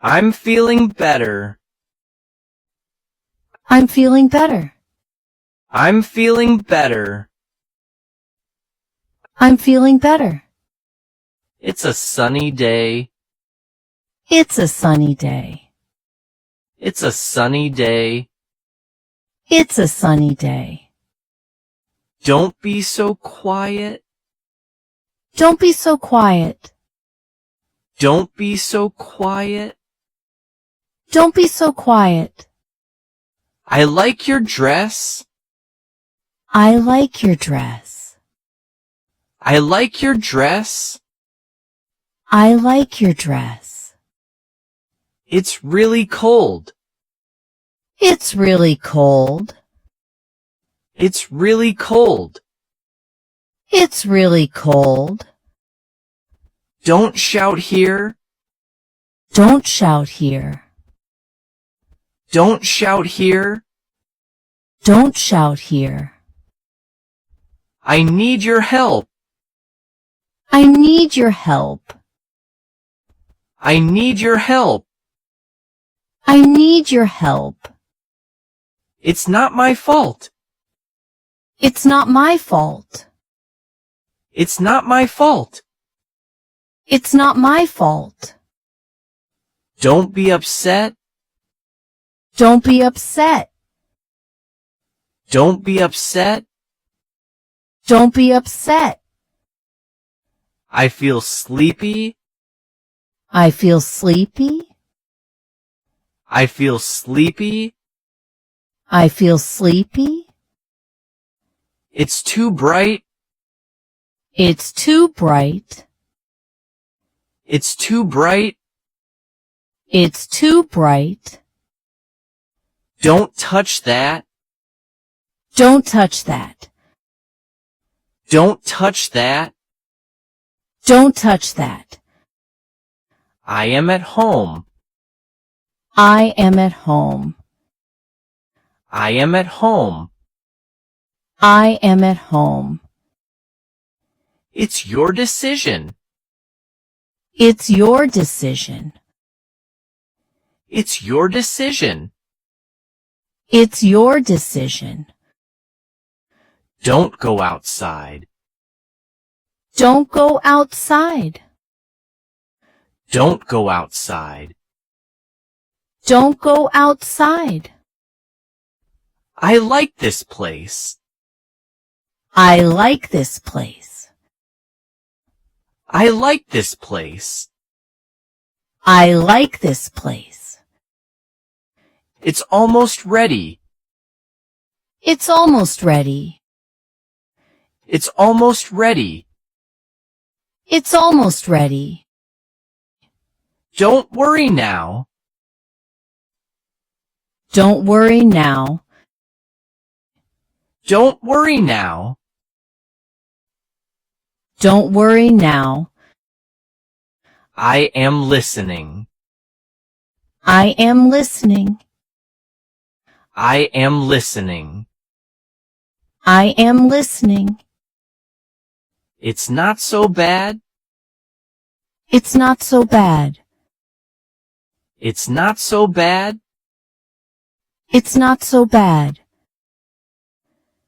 I'm feeling better. I'm feeling better. I'm feeling better. I'm feeling better. It's a sunny day. It's a sunny day. It's a sunny day. It's a sunny day. Don't be so quiet. Don't be so quiet. Don't be so quiet. Don't be so quiet. I like your dress. I like your dress. I like your dress. I like your dress. It's really cold. It's really cold. It's really cold. It's really cold. Don't shout here. Don't shout here. Don't shout here. Don't shout here. I need your help. I need your help. I need your help. I need your help. It's not my fault. It's not my fault. It's not my fault. It's not my fault. Don't be upset. Don't be upset. Don't be upset. Don't be upset. I feel sleepy. I feel sleepy. I feel sleepy. I feel sleepy. It's too bright. It's too bright. It's too bright. It's too bright. Don't touch that. Don't touch that. Don't touch that. Don't touch that. I am at home. I am at home. I am at home. I am at home. It's your decision. It's your decision. It's your decision. It's your decision. Don't go outside. Don't go outside. Don't go outside. Don't go outside. I like this place. I like this place. I like this place. I like this place. It's almost ready. It's almost ready. It's almost ready. It's almost ready. Don't worry now. Don't worry now. Don't worry now. Don't worry now. I am listening. I am listening. I am listening. I am listening. It's not so bad. It's not so bad. It's not so bad. It's not so bad.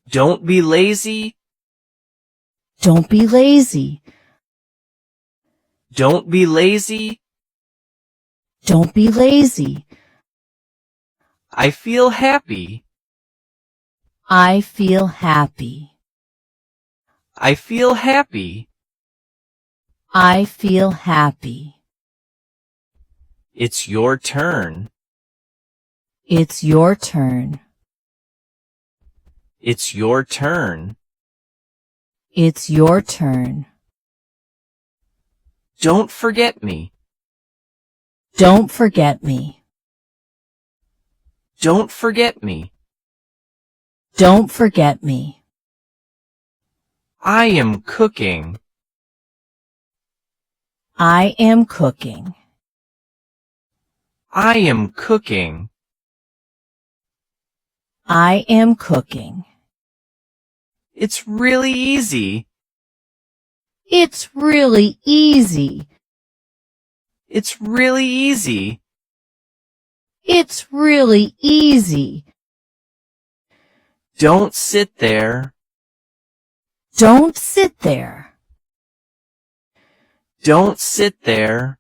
Don't be lazy. Don't be lazy. Don't be lazy. Don't be lazy. I feel happy. I feel happy. I feel happy. I feel happy. It's your turn. It's your turn. It's your turn. It's your turn. Don't forget me. Don't forget me. Don't forget me. Don't forget me. I am cooking. I am cooking. I am cooking. I am cooking. It's really easy. It's really easy. It's really easy. It's really easy. Don't sit there. Don't sit there. Don't sit there.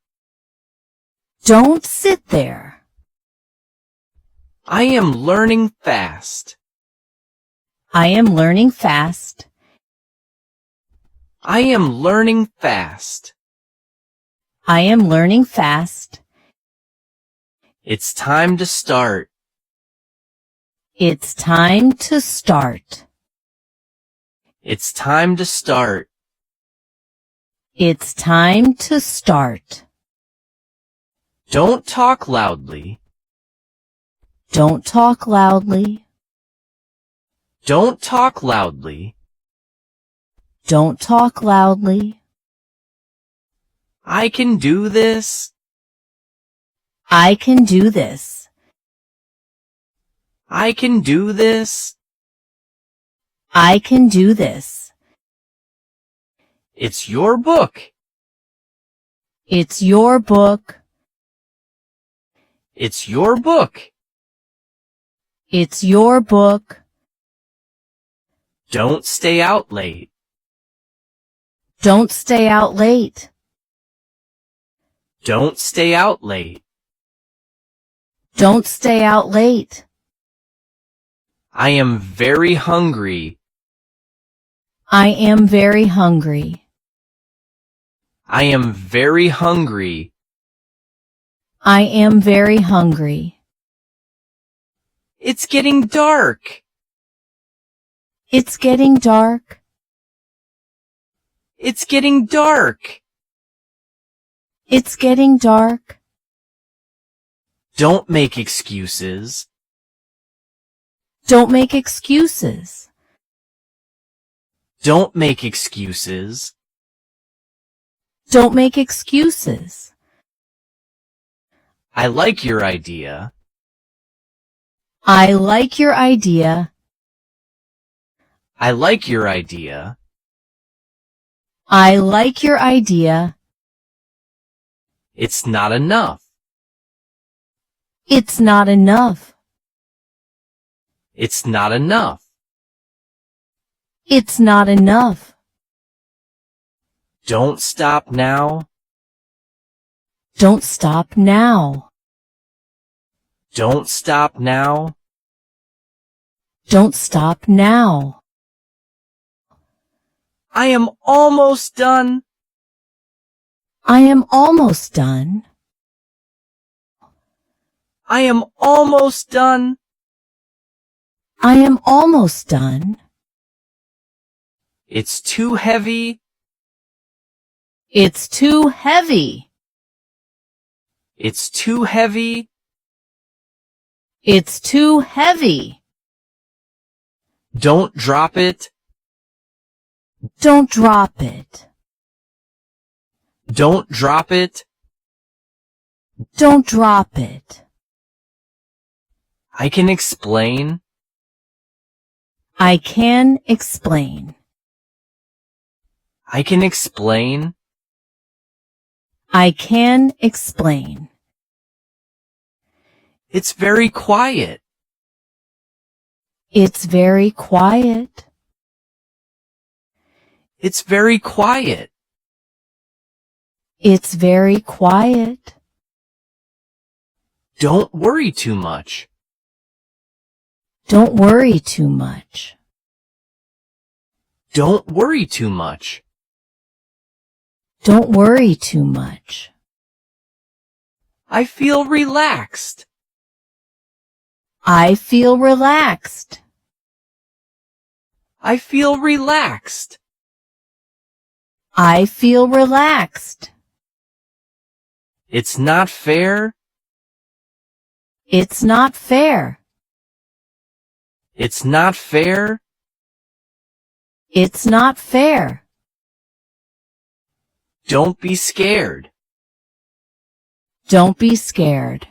Don't sit there. I am learning fast. I am learning fast. I am learning fast. I am learning fast. It's time to start. It's time to start. It's time to start. It's time to start. Don't talk loudly. Don't talk loudly. Don't talk loudly. Don't talk loudly. I can do this. I can do this. I can do this. I can do this. It's your book. It's your book. It's your book. It's your book. Don't stay out late. Don't stay out late. Don't stay out late. Don't stay out late. I am very hungry. I am very hungry. I am very hungry. I am very hungry. It's getting dark. It's getting dark. It's getting dark. It's getting dark. Don't make excuses. Don't make excuses. Don't make excuses. Don't make excuses. I like your idea. I like your idea. I like your idea. I like your idea. It's not enough. It's not enough. It's not enough. It's not enough. Don't stop now. Don't stop now. Don't stop now. Don't stop now. I am almost done. I am almost done. I am almost done. I am almost done. It's too heavy. It's too heavy. It's too heavy. It's too heavy. Don't drop it. Don't drop it. Don't drop it. Don't drop it. I can explain. I can explain. I can explain. I can explain. It's very quiet. It's very quiet. It's very quiet. It's very quiet. Don't worry too much. Don't worry too much. Don't worry too much. Don't worry too much. I feel relaxed. I feel relaxed. I feel relaxed. I feel relaxed. It's not fair. It's not fair. It's not fair. It's not fair. Don't be scared. Don't be scared.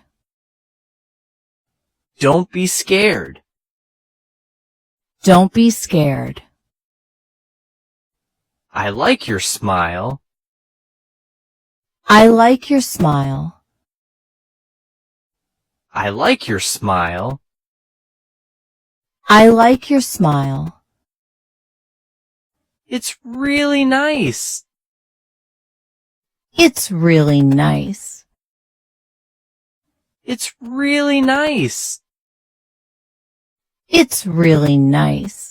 Don't be scared. Don't be scared. I like your smile. I like your smile. I like your smile. I like your smile. It's really nice. It's really nice. It's really nice. It's really nice.